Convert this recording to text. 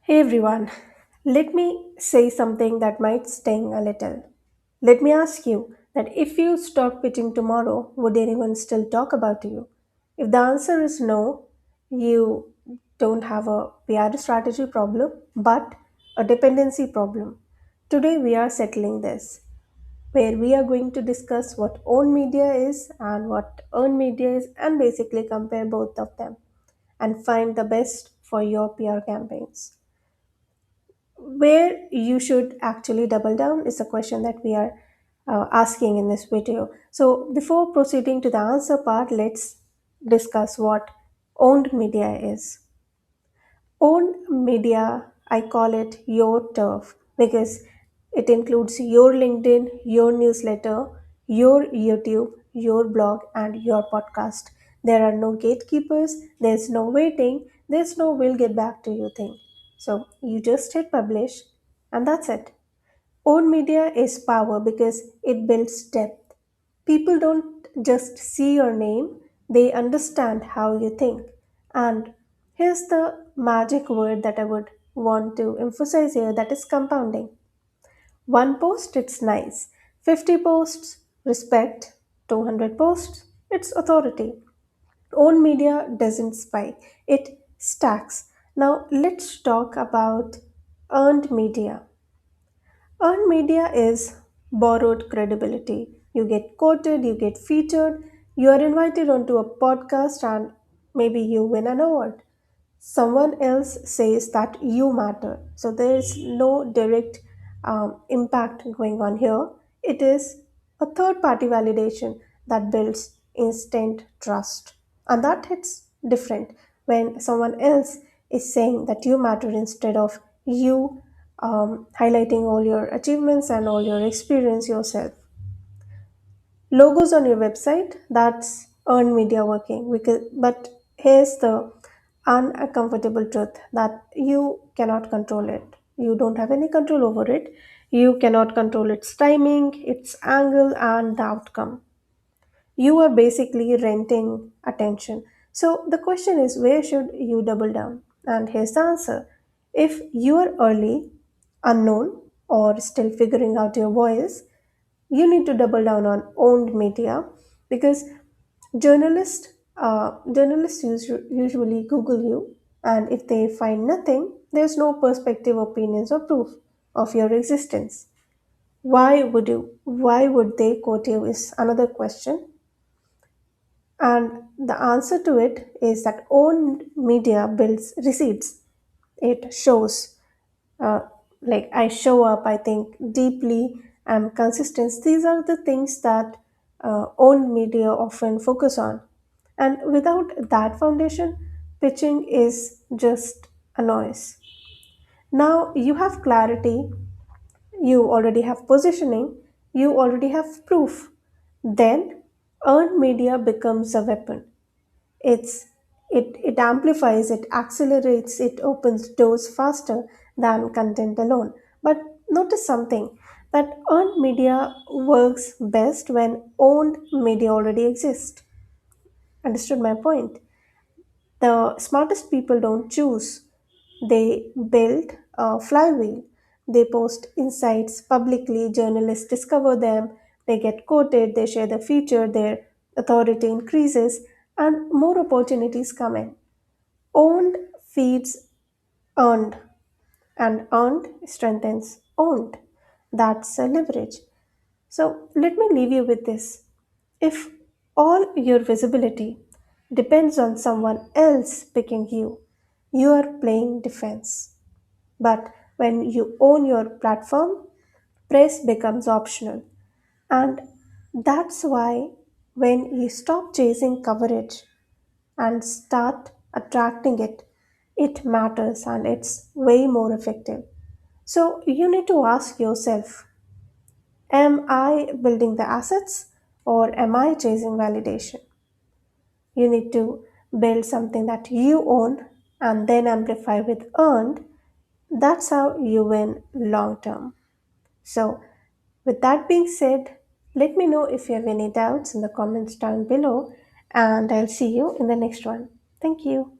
Hey everyone, let me say something that might sting a little. Let me ask you that if you stop pitching tomorrow, would anyone still talk about you? If the answer is no, you don't have a PR strategy problem, but a dependency problem. Today we are settling this, where we are going to discuss what owned media is and what earned media is, and basically compare both of them and find the best for your PR campaigns. Where you should actually double down is a question that we are asking in this video. So, before proceeding to the answer part, let's discuss what owned media is. Owned media, I call it your turf because it includes your LinkedIn, your newsletter, your YouTube, your blog, and your podcast. There are no gatekeepers, there's no waiting, there's no we'll get back to you thing. So you just hit publish, and that's it. Own media is power because it builds depth. People don't just see your name, they understand how you think. And here's the magic word that I would want to emphasize here, that is compounding. One post, it's nice. 50 posts, respect. 200 posts, it's authority. Own media doesn't spike, it stacks. Now let's talk about earned media. Earned media is borrowed credibility. You get quoted, you get featured, you are invited onto a podcast, and maybe you win an award. Someone else says that you matter. So there is no direct impact going on here. It is a third party validation that builds instant trust. And that hits different when someone else is saying that you matter instead of you highlighting all your achievements and all your experience yourself. Logos on your website, that's earned media working. But here's the uncomfortable truth that you cannot control it. You don't have any control over it. You cannot control its timing, its angle, and the outcome. You are basically renting attention. So the question is, where should you double down? And here's the answer. If you are early, unknown, or still figuring out your voice, you need to double down on owned media because journalists usually Google you, and if they find nothing, there's no perspective, opinions, or proof of your existence. Why would they quote you is another question, and the answer to it is that owned media builds receipts. It shows, uh, like I show up, I think deeply, I'm consistent. These are the things that owned media often focus on. And without that foundation, pitching is just a noise. Now you have clarity, you already have positioning, you already have proof. Then earned media becomes a weapon. It amplifies, it accelerates, it opens doors faster than content alone. But notice something, that earned media works best when owned media already exists. Understood my point? The smartest people don't choose, they build a flywheel. They post insights publicly, journalists discover them, they get quoted, they share the feature, their authority increases, and more opportunities come in. Owned feeds earned, and earned strengthens owned. That's a leverage. So let me leave you with this. If all your visibility depends on someone else picking you, you are playing defense. But when you own your platform, press becomes optional. And that's why when you stop chasing coverage and start attracting it, it matters and it's way more effective. So you need to ask yourself, am I building the assets or am I chasing validation? You need to build something that you own and then amplify with earned. That's how you win long term. So, with that being said, let me know if you have any doubts in the comments down below, and I'll see you in the next one. Thank you.